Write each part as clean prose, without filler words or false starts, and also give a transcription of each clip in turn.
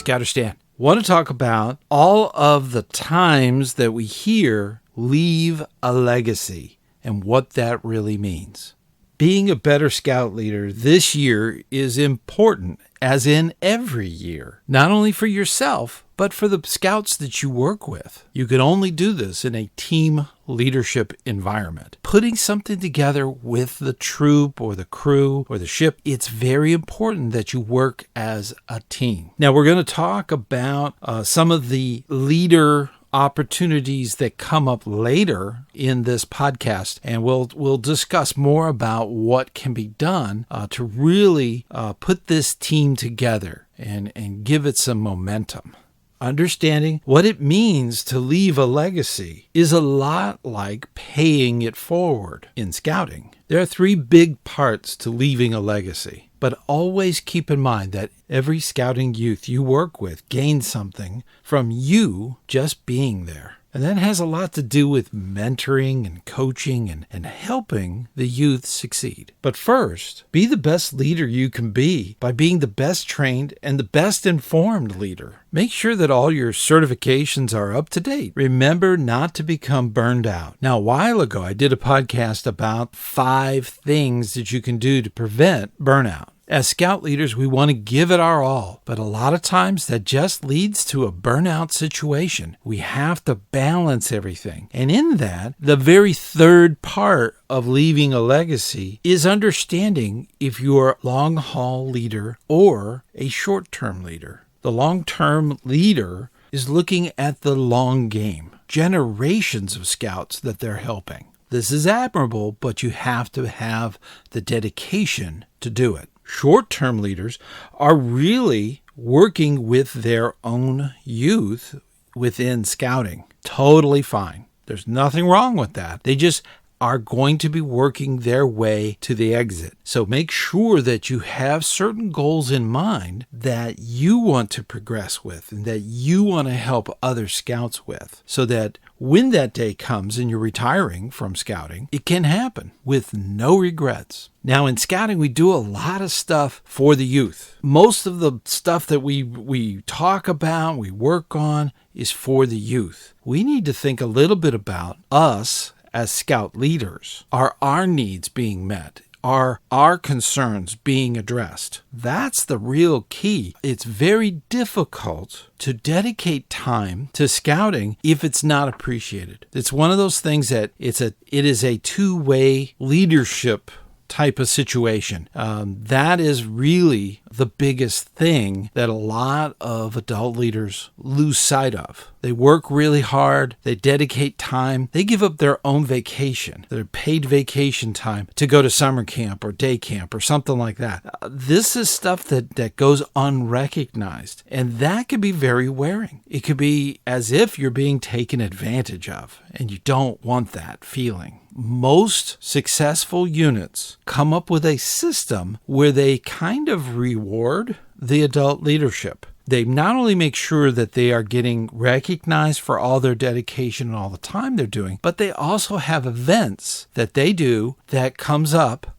ScouterStan. Want to talk about all of the times that we hear leave a legacy and what that really means. Being a better scout leader this year is important, as in every year, not only for yourself, but for the scouts that you work with. You can only do this in a team leadership environment. Putting something together with the troop or the crew or the ship, it's very important that you work as a team. Now, we're going to talk about some of the leader opportunities that come up later in this podcast, and we'll discuss more about what can be done to really put this team together and give it some momentum. Understanding what it means to leave a legacy is a lot like paying it forward in scouting. There are 3 big parts to leaving a legacy, but always keep in mind that every scouting youth you work with gains something from you just being there. And that has a lot to do with mentoring and coaching and helping the youth succeed. But first, be the best leader you can be by being the best trained and the best informed leader. Make sure that all your certifications are up to date. Remember not to become burned out. Now, a while ago, I did a podcast about 5 things that you can do to prevent burnout. As scout leaders, we want to give it our all, but a lot of times that just leads to a burnout situation. We have to balance everything. And in that, the very third part of leaving a legacy is understanding if you're a long-haul leader or a short-term leader. The long-term leader is looking at the long game, generations of scouts that they're helping. This is admirable, but you have to have the dedication to do it. Short-term leaders are really working with their own youth within scouting. Totally fine. There's nothing wrong with that. They just are going to be working their way to the exit. So make sure that you have certain goals in mind that you want to progress with and that you want to help other scouts with, so that when that day comes and you're retiring from scouting, it can happen with no regrets. Now, in scouting, we do a lot of stuff for the youth. Most of the stuff that we talk about, we work on, is for the youth. We need to think a little bit about us as scout leaders. Are our needs being met? Are our concerns being addressed? That's the real key. It's very difficult to dedicate time to scouting if it's not appreciated. It's one of those things that it is a two-way leadership type of situation. That is really the biggest thing that a lot of adult leaders lose sight of. They work really hard. They dedicate time. They give up their own vacation, their paid vacation time, to go to summer camp or day camp or something like that. This is stuff that goes unrecognized, and that can be very wearing. It could be as if you're being taken advantage of, and you don't want that feeling. Most successful units come up with a system where they kind of reward the adult leadership. They not only make sure that they are getting recognized for all their dedication and all the time they're doing, but they also have events that they do that comes up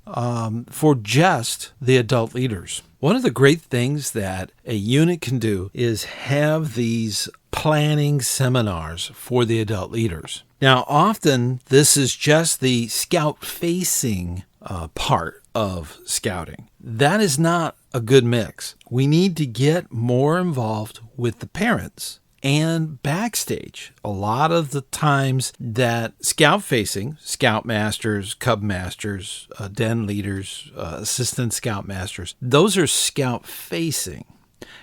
for just the adult leaders. One of the great things that a unit can do is have these planning seminars for the adult leaders. Now, often this is just the scout-facing part of scouting. That is not a good mix. We need to get more involved with the parents and backstage. A lot of the times that scout-facing, scoutmasters, cubmasters, den leaders, assistant scoutmasters, those are scout-facing.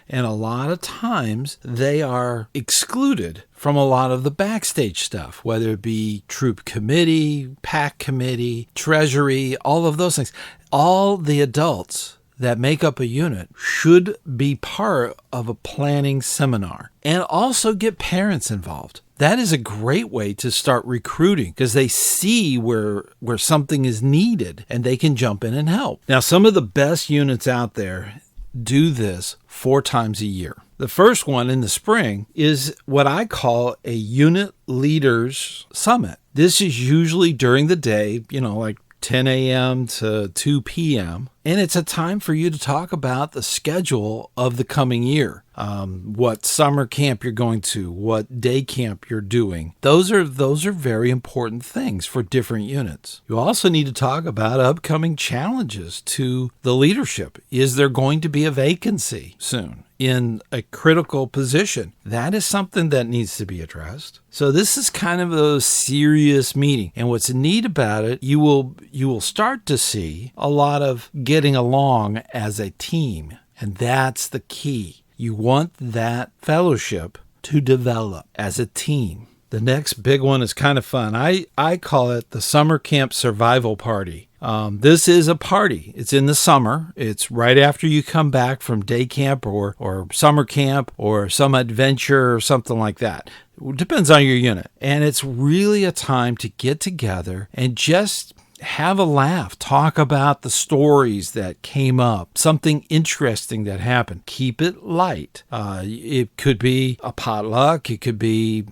And a lot of times they are excluded from a lot of the backstage stuff, whether it be troop committee, pack committee, treasury, all of those things. All the adults that make up a unit should be part of a planning seminar, and also get parents involved. That is a great way to start recruiting, because they see where something is needed and they can jump in and help. Now, some of the best units out there do this 4 times a year. The first one in the spring is what I call a unit leaders summit. This is usually during the day, like 10 a.m. to 2 p.m. And it's a time for you to talk about the schedule of the coming year. What summer camp you're going to, what day camp you're doing. Those are very important things for different units. You also need to talk about upcoming challenges to the leadership. Is there going to be a vacancy soon in a critical position? That is something that needs to be addressed. So this is kind of a serious meeting. And what's neat about it, you will start to see a lot of getting along as a team. And that's the key. You want that fellowship to develop as a team. The next big one is kind of fun. I call it the summer camp survival party. This is a party. It's in the summer. It's right after you come back from day camp or summer camp or some adventure or something like that. It depends on your unit. And it's really a time to get together and just have a laugh, talk about the stories that came up, something interesting that happened. Keep it light. It could be a potluck. It could be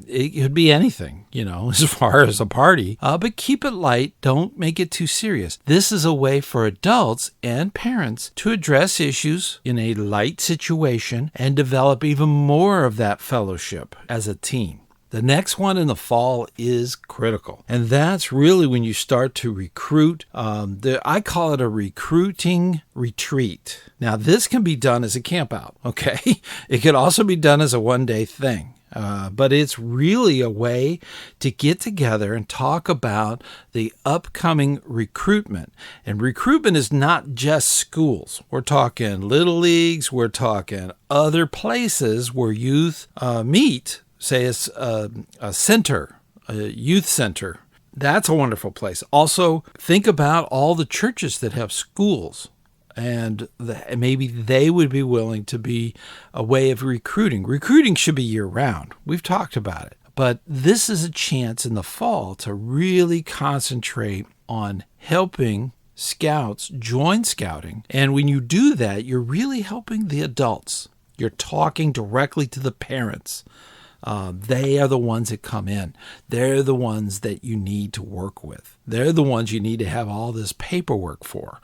anything, as far as a party. But keep it light. Don't make it too serious. This is a way for adults and parents to address issues in a light situation and develop even more of that fellowship as a team. The next one in the fall is critical. And that's really when you start to recruit. I call it a recruiting retreat. Now, this can be done as a camp out, okay? It could also be done as a one-day thing. But it's really a way to get together and talk about the upcoming recruitment. And recruitment is not just schools. We're talking little leagues. We're talking other places where youth meet. Say it's a center, a youth center. That's a wonderful place. Also, think about all the churches that have schools, and maybe they would be willing to be a way of recruiting. Recruiting should be year-round. We've talked about it. But this is a chance in the fall to really concentrate on helping scouts join scouting. And when you do that, you're really helping the adults. You're talking directly to the parents. They are the ones that come in. They're the ones that you need to work with. They're the ones you need to have all this paperwork for.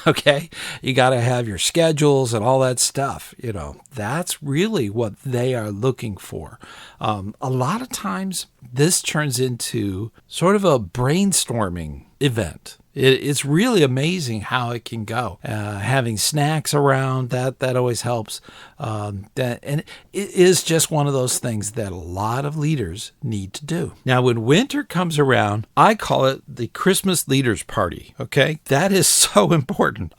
Okay? You got to have your schedules and all that stuff. That's really what they are looking for. A lot of times this turns into sort of a brainstorming event. It's really amazing how it can go. Having snacks around, that always helps. And it is just one of those things that a lot of leaders need to do. Now, when winter comes around, I call it the Christmas Leaders Party, okay? That is so important.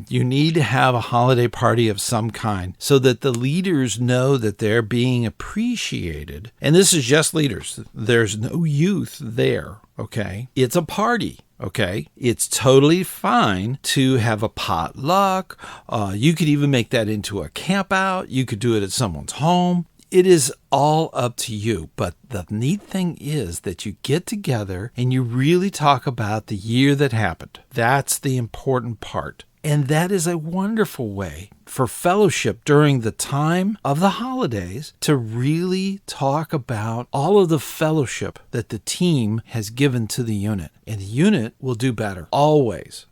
You need to have a holiday party of some kind so that the leaders know that they're being appreciated. And this is just leaders. There's no youth there, okay? It's a party. Okay, it's totally fine to have a potluck. You could even make that into a camp out. You could do it at someone's home. It is all up to you. But the neat thing is that you get together and you really talk about the year that happened. That's the important part. And that is a wonderful way for fellowship during the time of the holidays to really talk about all of the fellowship that the team has given to the unit. And the unit will do better. Always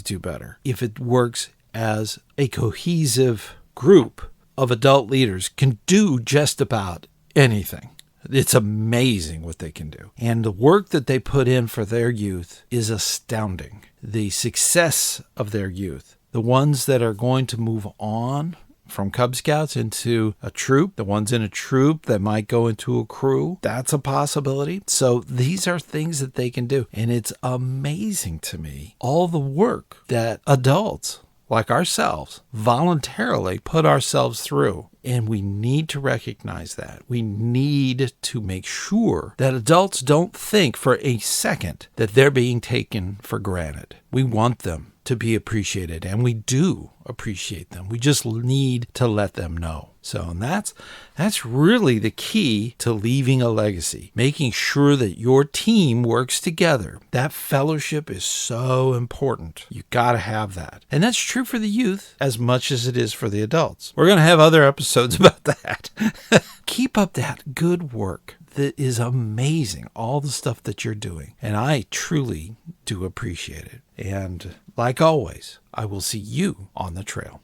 do better if it works as a cohesive group of adult leaders can do just about anything. It's amazing what they can do. And the work that they put in for their youth is astounding. The success of their youth, the ones that are going to move on from Cub Scouts into a troop, the ones in a troop that might go into a crew, that's a possibility. So these are things that they can do. And it's amazing to me, all the work that adults like ourselves voluntarily put ourselves through. And we need to recognize that. We need to make sure that adults don't think for a second that they're being taken for granted. We want them to be appreciated, and we do appreciate them. We just need to let them know. So, and that's really the key to leaving a legacy, making sure that your team works together. That fellowship is so important. You got to have that. And that's true for the youth as much as it is for the adults. We're going to have other episodes about that. Keep up that good work. That is amazing, all the stuff that you're doing. And I truly do appreciate it. And like always, I will see you on the trail.